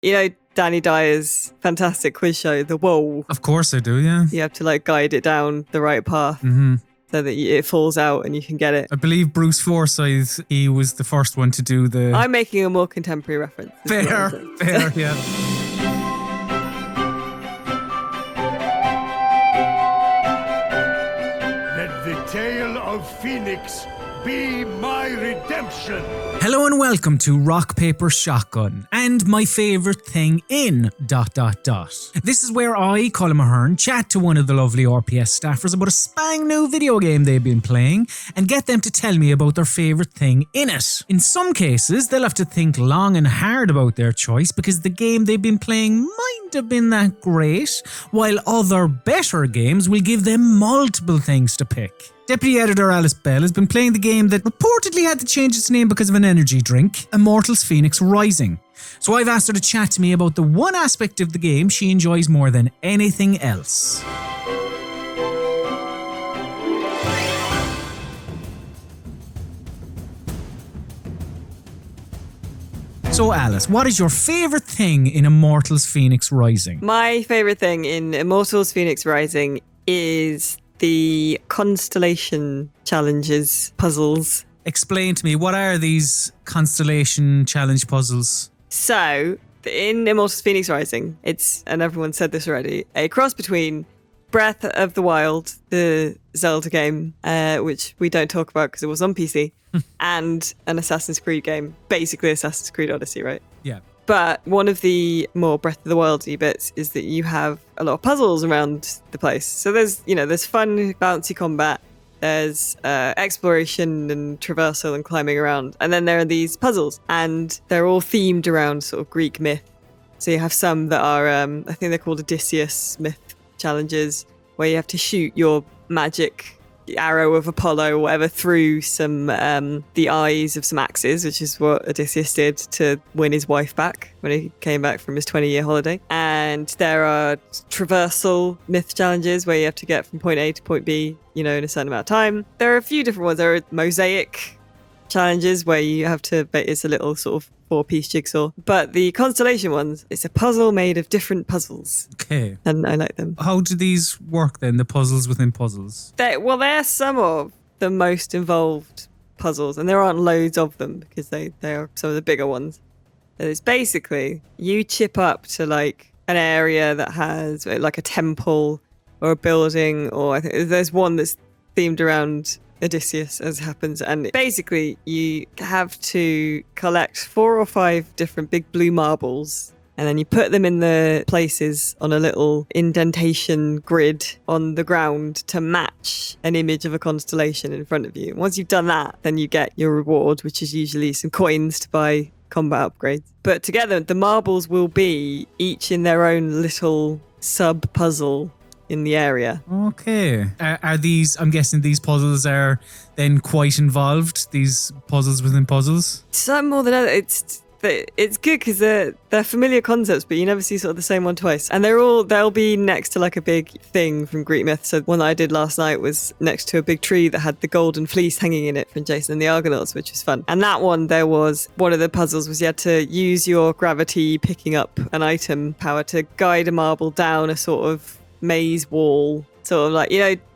You know Danny Dyer's fantastic quiz show, The Wall? Of course I do, yeah. You have to like guide it down the right path so that it falls out and you can get it. I believe Bruce Forsyth, he was the first one to do the... I'm making a more contemporary reference. Fair, yeah. Let the tale of Phoenix be my redemption. Hello and welcome to Rock, Paper, Shotgun and my favourite thing in ... This is where I, Colm Ahern, chat to one of the lovely RPS staffers about a spang new video game they've been playing and get them to tell me about their favourite thing in it. In some cases, they'll have to think long and hard about their choice because the game they've been playing might have been that great, while other better games will give them multiple things to pick. Deputy Editor Alice Bell has been playing the game that reportedly had to change its name because of an energy drink, Immortals Fenyx Rising. So I've asked her to chat to me about the one aspect of the game she enjoys more than anything else. So Alice, what is your favourite thing in Immortals Fenyx Rising? My favourite thing in Immortals Fenyx Rising is the Constellation Challenges puzzles. Explain to me, what are these Constellation Challenge puzzles? So, in Immortals Fenyx Rising, it's, and everyone said this already, a cross between Breath of the Wild, the Zelda game, which we don't talk about because it was on PC, and an Assassin's Creed game. Basically Assassin's Creed Odyssey, right? Yeah. But one of the more Breath of the Wild-y bits is that you have a lot of puzzles around the place. So there's fun, bouncy combat. There's exploration and traversal and climbing around. And then there are these puzzles, and they're all themed around sort of Greek myth. So you have some that are, I think they're called Odysseus myth challenges, where you have to shoot your magic arrow of Apollo or whatever through some the eyes of some axes, which is what Odysseus did to win his wife back when he came back from his 20-year holiday. And there are traversal myth challenges where you have to get from point A to point B, in a certain amount of time. There are a few different ones. There are mosaic challenges where you have to, it's a little sort of 4-piece jigsaw. But the Constellation ones, it's a puzzle made of different puzzles. Okay. And I like them. How do these work then, the puzzles within puzzles? They're some of the most involved puzzles, and there aren't loads of them because they are some of the bigger ones. And it's basically, you chip up to like an area that has like a temple or a building, or I think there's one that's themed around Odysseus, as happens, and basically you have to collect 4 or 5 different big blue marbles, and then you put them in the places on a little indentation grid on the ground to match an image of a constellation in front of you. Once you've done that, then you get your reward, which is usually some coins to buy combat upgrades. But together, the marbles will be each in their own little sub-puzzle in the area. Okay. Are these, I'm guessing these puzzles are then quite involved, these puzzles within puzzles? Some more than others. It's good because they're familiar concepts, but you never see sort of the same one twice. And they'll be next to like a big thing from Greek myth. So one that I did last night was next to a big tree that had the golden fleece hanging in it from Jason and the Argonauts, which was fun. And that one, there was one of the puzzles was you had to use your gravity picking up an item power to guide a marble down a sort of maze wall, sort of like,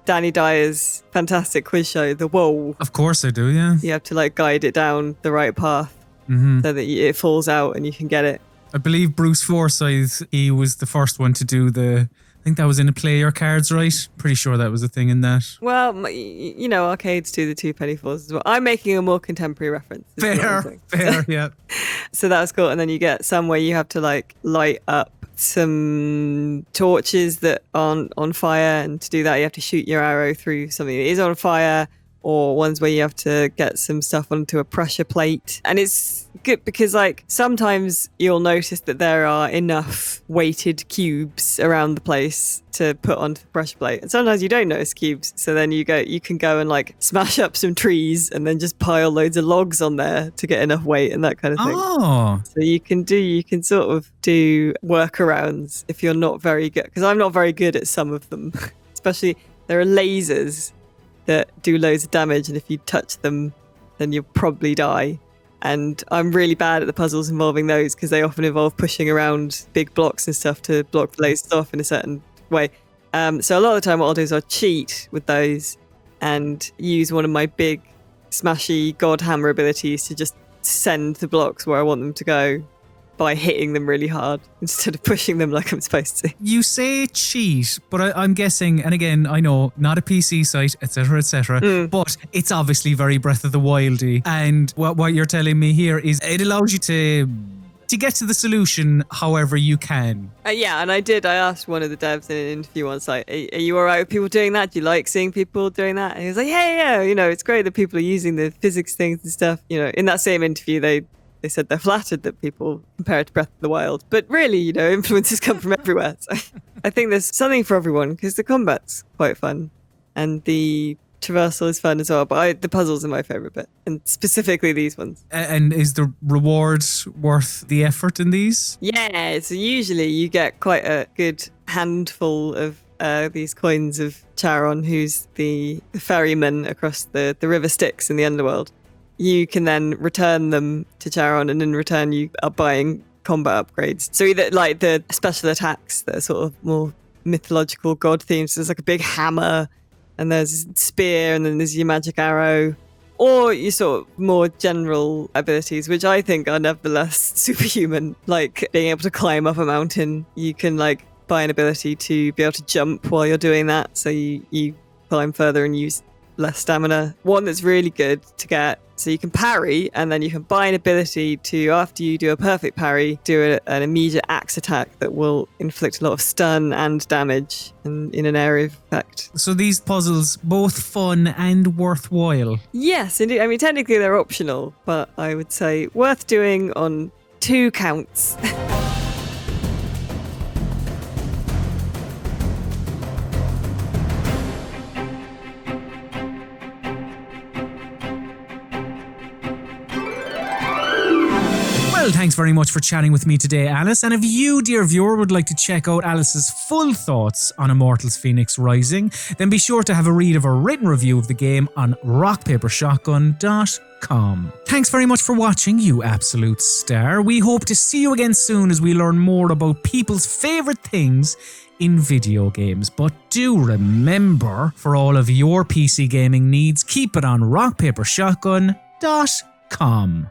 Danny Dyer's fantastic quiz show, The Wall. Of course I do, yeah. You have to like guide it down the right path so that it falls out and you can get it. I believe Bruce Forsyth, he was the first one to do I think that was in a Play Your Cards, right? Pretty sure that was a thing in that. Well, arcades do the 2 penny falls as well. I'm making a more contemporary reference. Fair, yeah. So that's cool. And then you get some where you have to like light up some torches that aren't on fire, and to do that you have to shoot your arrow through something that is on fire, or ones where you have to get some stuff onto a pressure plate. And it's good because like sometimes you'll notice that there are enough weighted cubes around the place to put onto the pressure plate, and sometimes you don't notice cubes, so then you can go and like smash up some trees and then just pile loads of logs on there to get enough weight and that kind of thing. So you can sort of do workarounds if you're not very good, because I'm not very good at some of them. Especially there are lasers that do loads of damage, and if you touch them then you'll probably die. And I'm really bad at the puzzles involving those because they often involve pushing around big blocks and stuff to block the lasers off in a certain way. So a lot of the time what I'll do is I'll cheat with those and use one of my big smashy god hammer abilities to just send the blocks where I want them to go by hitting them really hard instead of pushing them like I'm supposed to. You say cheat, but I'm guessing, and again, I know, not a PC site, etc., but it's obviously very Breath of the Wildy. And what you're telling me here is it allows you to get to the solution however you can. Yeah, and I asked one of the devs in an interview once, like, are you all right with people doing that? Do you like seeing people doing that? And he was like, yeah, it's great that people are using the physics things and stuff. In that same interview, they said they're flattered that people compare it to Breath of the Wild. But really, influences come from everywhere. So I think there's something for everyone because the combat's quite fun and the traversal is fun as well. But the puzzles are my favourite bit, and specifically these ones. And is the reward worth the effort in these? Yeah, so usually you get quite a good handful of these coins of Charon, who's the ferryman across the River Styx in the underworld. You can then return them to Charon, and in return you are buying combat upgrades. So either like the special attacks that are sort of more mythological god themes. There's like a big hammer, and there's a spear, and then there's your magic arrow. Or your sort of more general abilities, which I think are nevertheless superhuman, like being able to climb up a mountain. You can like buy an ability to be able to jump while you're doing that, so you climb further and use less stamina. One that's really good to get, so you can parry, and then you can buy an ability to, after you do a perfect parry, do an immediate axe attack that will inflict a lot of stun and damage in an area of effect. So these puzzles, both fun and worthwhile. Yes, indeed. I mean, technically they're optional, but I would say worth doing on 2 counts. Well, thanks very much for chatting with me today, Alice. And if you, dear viewer, would like to check out Alice's full thoughts on Immortals Fenyx Rising, then be sure to have a read of her written review of the game on rockpapershotgun.com. Thanks very much for watching, you absolute star. We hope to see you again soon as we learn more about people's favourite things in video games. But do remember, for all of your PC gaming needs, keep it on rockpapershotgun.com.